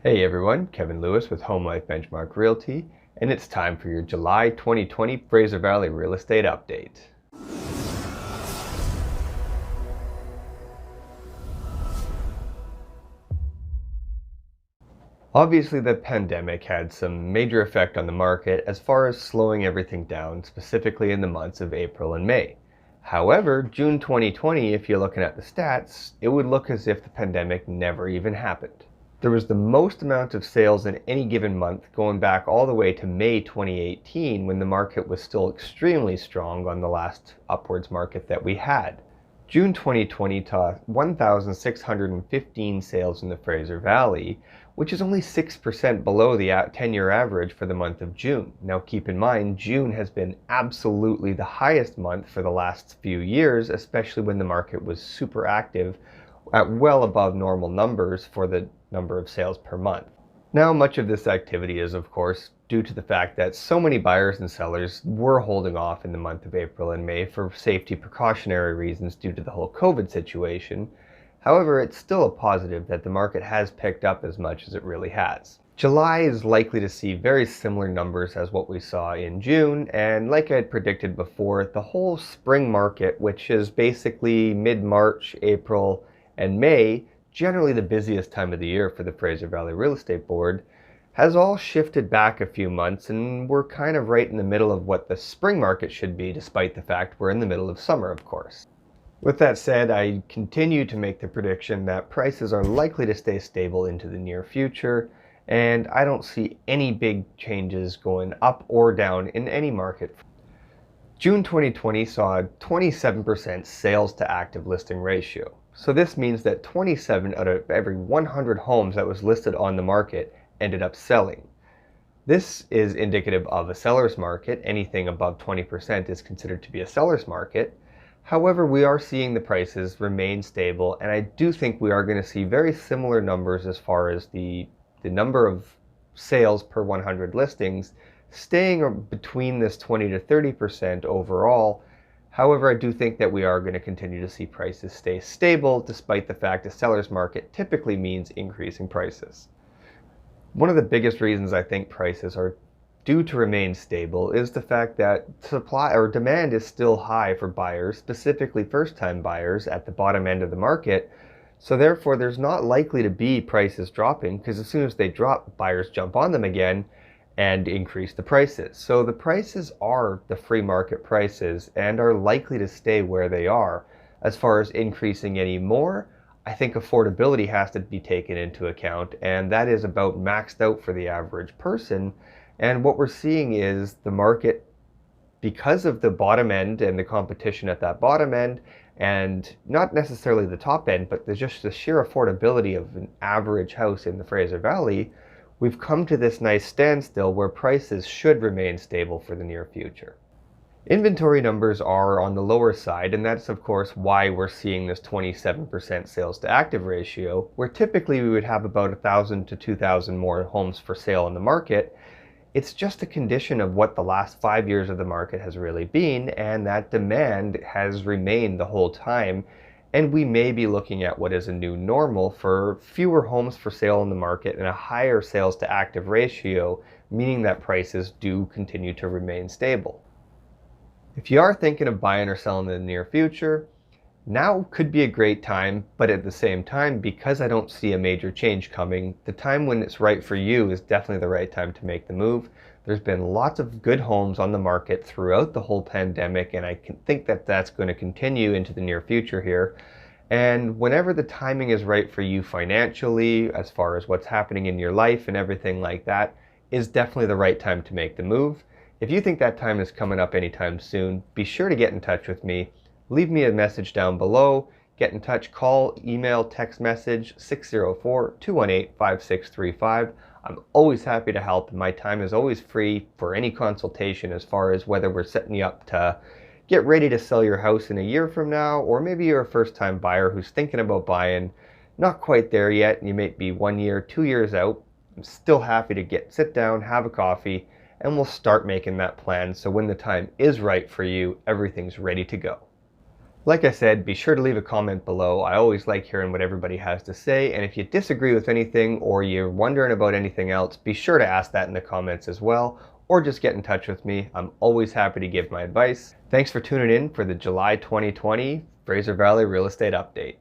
Hey everyone, Kevin Lewis with Home Life Benchmark Realty, and it's time for your July 2020 Fraser Valley Real Estate Update. Obviously, the pandemic had some major effect on the market as far as slowing everything down, specifically in the months of April and May. However, June 2020, if you're looking at the stats, it would look as if the pandemic never even happened. There was the most amount of sales in any given month going back all the way to May 2018 when the market was still extremely strong on the last upwards market that we had. June 2020 saw 1,615 sales in the Fraser Valley, which is only 6% below the 10-year average for the month of June. Now keep in mind, June has been absolutely the highest month for the last few years, especially when the market was super active at well above normal numbers for the number of sales per month. Now, much of this activity is, of course, due to the fact that so many buyers and sellers were holding off in the month of April and May for safety precautionary reasons due to the whole COVID situation. However, it's still a positive that the market has picked up as much as it really has. July is likely to see very similar numbers as what we saw in June, and like I had predicted before, the whole spring market, which is basically mid-March, April, and May, generally the busiest time of the year for the Fraser Valley Real Estate Board, has all shifted back a few months, and we're kind of right in the middle of what the spring market should be, despite the fact we're in the middle of summer, of course. With that said, I continue to make the prediction that prices are likely to stay stable into the near future, and I don't see any big changes going up or down in any market. June 2020 saw a 27% sales to active listing ratio. So this means that 27 out of every 100 homes that was listed on the market ended up selling. This is indicative of a seller's market. Anything above 20% is considered to be a seller's market. However, we are seeing the prices remain stable, and I do think we are going to see very similar numbers as far as the number of sales per 100 listings staying between this 20 to 30% overall. However, I do think that we are going to continue to see prices stay stable, despite the fact a seller's market typically means increasing prices. One of the biggest reasons I think prices are due to remain stable is the fact that supply or demand is still high for buyers, specifically first-time buyers at the bottom end of the market. So therefore, there's not likely to be prices dropping, because as soon as they drop, buyers jump on them again and increase the prices. So the prices are the free market prices and are likely to stay where they are. As far as increasing any more, I think affordability has to be taken into account, and that is about maxed out for the average person. And what we're seeing is the market, because of the bottom end and the competition at that bottom end, and not necessarily the top end, but there's just the sheer affordability of an average house in the Fraser Valley, we've come to this nice standstill where prices should remain stable for the near future. Inventory numbers are on the lower side, and that's of course why we're seeing this 27% sales to active ratio, where typically we would have about 1,000 to 2,000 more homes for sale on the market. It's just a condition of what the last 5 years of the market has really been, and that demand has remained the whole time. And we may be looking at what is a new normal for fewer homes for sale in the market and a higher sales to active ratio, meaning that prices do continue to remain stable. If you are thinking of buying or selling in the near future, now could be a great time, but at the same time, because I don't see a major change coming, the time when it's right for you is definitely the right time to make the move. There's been lots of good homes on the market throughout the whole pandemic, and I can think that that's going to continue into the near future here. And whenever the timing is right for you financially, as far as what's happening in your life and everything like that, is definitely the right time to make the move. If you think that time is coming up anytime soon, be sure to get in touch with me. Leave me a message down below. Get in touch, call, email, text message 604-218-5635. I'm always happy to help. My time is always free for any consultation as far as whether we're setting you up to get ready to sell your house in a year from now, or maybe you're a first-time buyer who's thinking about buying, not quite there yet, and you might be 1 year, 2 years out. I'm still happy to sit down, have a coffee, and we'll start making that plan so when the time is right for you, everything's ready to go. Like I said, be sure to leave a comment below. I always like hearing what everybody has to say, and if you disagree with anything or you're wondering about anything else, be sure to ask that in the comments as well, or just get in touch with me. I'm always happy to give my advice. Thanks for tuning in for the July 2020 Fraser Valley Real Estate Update.